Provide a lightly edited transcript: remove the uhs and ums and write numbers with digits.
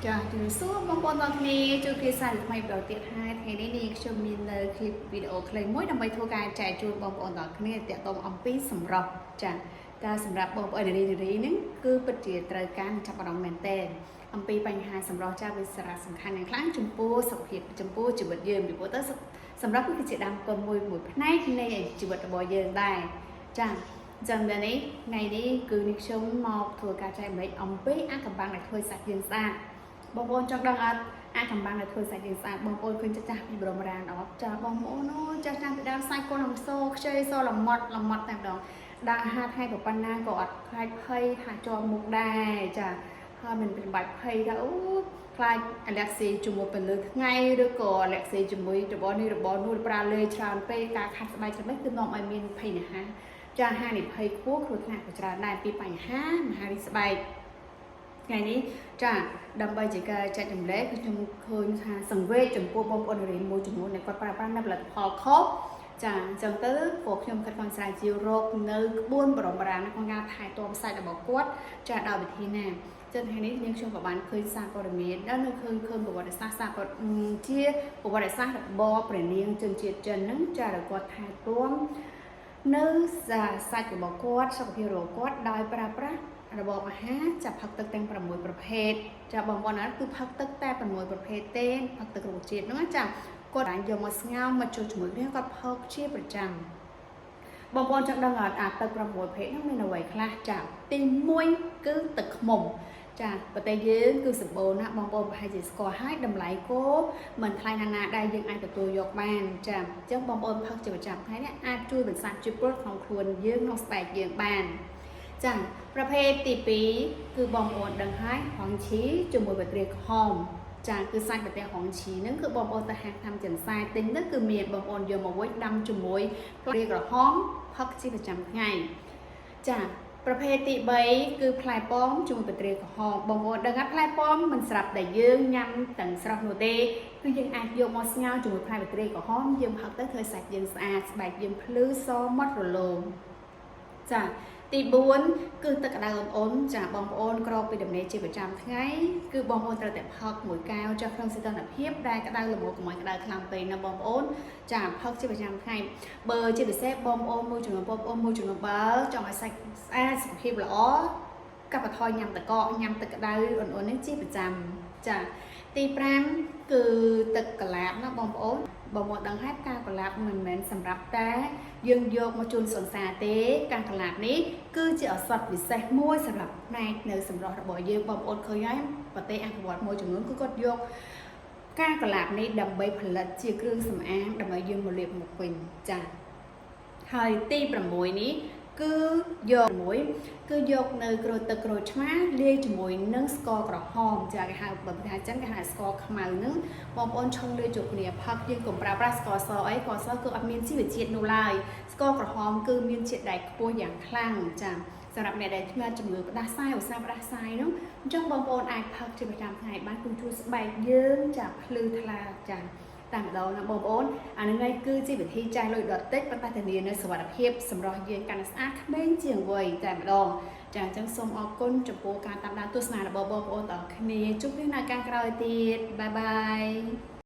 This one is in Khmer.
ចាជំរាបសួរបងប្អូនទាំងគ្នាជួបគ្នាសារថ្មីម្ដងទៀតហើយថ្ងៃនេះនាងខ្ញុំមាននៅคลิปវីដេអូខ្លីមួយដើម្បីធ្វើការចែកជូនបងប្អូនទាំងគ្នាទាក់ទងអំពីសម្រស់ចាតែសម្រាប់បងប្អូននារីហ្នឹងគឺពិតជាត្រូវការចាប់អារម្មណ៍មែនទែនអំពីបញ្ហាសម្រស់ចាវាសារៈសំខាន់យ៉ាងខ្លាំងចំពោះសុខភាពចំពោះជីវិតយើងពីព្រោះទៅសម្រាប់គឺជាដើមទុនមួយផ្នែកនៃជីវិតរបស់យើងដែរចាចាំតែនេះថ្ងៃនេះគឺនាងខ្ញុំមកធ្វើការចែកម្លែកអំពីអាកំបាំងដែលធ្វើសាច់យើងស្អាតបងប្អូនចង់ដឹងអត់អាកំបាំងដែលធ្វើសាច់យើងស្អាតបងប្អូនឃើញចាស់ពីបរមរានអត់ចាបងប្អូនអូចាស់ពីដើមសាច់កូនអំសូខ្ចីសល្មត់តែម្ដងដាក់ហាត់ថ្ងៃក៏ប៉ុណ្ណាក៏អត់ខ្លាចភ័យថាជាប់មុខដែរចាហើយមិនបាច់ភ័យថាអូខ្លាចអាឡែកស៊ីជាមួយពេលលើថ្ងៃឬក៏អាឡែកស៊ីជាមួយរបស់នេះរបស់នោះប្រើលេច្រើនពេកការខាត់ស្បែកស្បែកគឺនាំឲ្យមានភ័យណាស់ចាហានិភ័យខ្ពស់គ្រោះថ្នាក់ក៏ច្រើនដែរពីបញ្ហាមហារីកស្បែកថ្ងៃនេះចាដើម្បីជាការចែកចម្លែកខ្ញុំឃើញថាសង្វេគចំពោះបងប្អូនរៀនមួយចំនួនដែលគាត់ប្រើប្រាស់នៅផលិតផលខុសចាអញ្ចឹងទៅពួកខ្ញុំខិតខំស្រាវជ្រាវរកនៅក្បួនបរមរានក្នុងការថែទាំសាច់របស់គាត់ចាដោយវិធីណាចឹងថ្ងៃនេះនាងខ្ញុំក៏បានឃើញសារព័ត៌មានដែលនៅឃើញប្រវត្តិសាស្ត្រជាប្រវត្តិសាស្ត្ររបស់ព្រះនាងជនជាតិចិនហ្នឹងចាគាត់ថែទាំនៅសាច់របស់គាត់សុខភាពរបស់គាត់ដោយប្រើប្រាស់របបអាហារចាប់ផឹកទឹកទាំង6ប្រភេទចាបងប្អូនណាគឺផឹកទឹកតែ6ប្រភេទទេផឹកទឹករុក្ខជាតិហ្នឹងចាគាត់បានយកមកស្ងោរមកចូលជាមួយគ្នាគាត់ផឹកជាប្រចាំបងប្អូនចង់ដឹងអត់អាទឹក6ប្រភេទហ្នឹងមានអ្វីខ្លះចាទី1គឺទឹកខ្មុំចាប្រទេសយើងគឺសម្បូរណាស់បងប្អូនប្រហែលជាស្គាល់ហើយតម្លៃគោមិនថ្លៃណាស់ណាដែរយើងអាចទទួលយកបានចាអញ្ចឹងបងប្អូនផឹកជាប្រចាំថ្ងៃនេះអាចជួយបន្សាបជាតិពុលក្នុងខ្លួនយើងក្នុងស្បែកយើងបានចាប្រភេទទី2គឺបងប្អូនដឹងហើយហងឈីជាមួយបត្រាក្រហមចាគឺសាច់បត្រាហងឈីហ្នឹងគឺបងប្អូនទៅហាងតាមចិនសាយទិញទៅគឺមានបងប្អូនយកមកវិញដាំជាមួយបត្រាក្រហមផឹកជាប្រចាំថ្ងៃចាប្រភេទទី3គឺផ្លែប៉ោមជាមួយបត្រាក្រហមបងប្អូនដឹងថាផ្លែប៉ោមមិនស្រាប់តែយើងញ៉ាំទាំងស្រស់នោះទេគឺយើងអាចយកមកស្ងោរជាមួយផ្លែបត្រាក្រហមយើងផឹកទៅធ្វើសាច់យើងស្អាតស្បែកយើងភ្លឺសម៉ត់រលោងចាទី4គឺទឹកក្តៅអ៊ុនចាបងប្អូនក្រោកពីដំណេកជាប្រចាំថ្ងៃគឺបងប្អូនត្រូវតែផឹកមួយកែវចុះក្នុងសីតុណ្ហភាពដែលក្តៅល្មមកុំឲ្យក្តៅខ្លាំងពេកណាបងប្អូនចាផឹកជាប្រចាំថ្ងៃបើជាពិសេសបងប្អូនមួយចំនួនបងប្អូនមួយចំនួនបើចង់ឲ្យសាច់ស្អាតសុខភាពល្អកាប់បន្ថយញ៉ាំទឹកកកញ៉ាំទឹកក្តៅអ៊ុននេះជាប្រចាំចាទី5គឺទឹកកលាបណាបងប្អូនដឹងហើយការកលាបមិនមែនសម្រាប់តែយើងយកមកជូនសង្សារទេការកលាបនេះគឺជាឱសថពិសេសមួយសម្រាប់ផ្នែកនៅសម្រស់របស់យើងបងប្អូនឃើញហើយប្រទេសអភិវឌ្ឍមួយចំនួនគឺគាត់យកការកលាបនេះដើម្បីផលិតជាគ្រឿងសម្អាងដើម្បីយើងមកលាបមុខវិញចាហើយទី6នេះគឺយកនៅក្រូចទឹកក្រូចឆ្មាលាយជាមួយនឹងស្ករក្រហមចាគេហៅបើថាចឹងគេហៅស្ករខ្មៅហ្នឹងបងប្អូនឆុងលាយចូលគ្នាផឹកយើងកុំប្រើប្រាស់ស្ករសអីស្ករសគឺអត់មានជីវជាតិនោះឡើយស្ករក្រហមគឺមានជាតិដែកខ្ពស់យ៉ាងខ្លាំងចាសម្រាប់អ្នកដែលមានជំងឺផ្ដាសាយឧស្សាហ៍ផ្ដាសាយនោះអញ្ចឹងបងប្អូនអាចផឹកជាប្រចាំថ្ងៃបានគឺជួយស្បែកយើងចាភ្លឺថ្លាចាតាមម្ដងណាបងប្អូនអានឹងឯងគឺជាវិធីចាយលុយដុតតិចប៉ុន្តែធានានៅសុវត្ថិភាពសម្រាប់យើងកាន់តែស្អាតក្មេងជាងវ័យតែម្ដងចាអញ្ចឹងសូមអរគុណចំពោះការតាមដានទស្សនារបស់បងប្អូនទាំងគ្នាជួបគ្នានៅការក្រោយទៀតបាយបាយ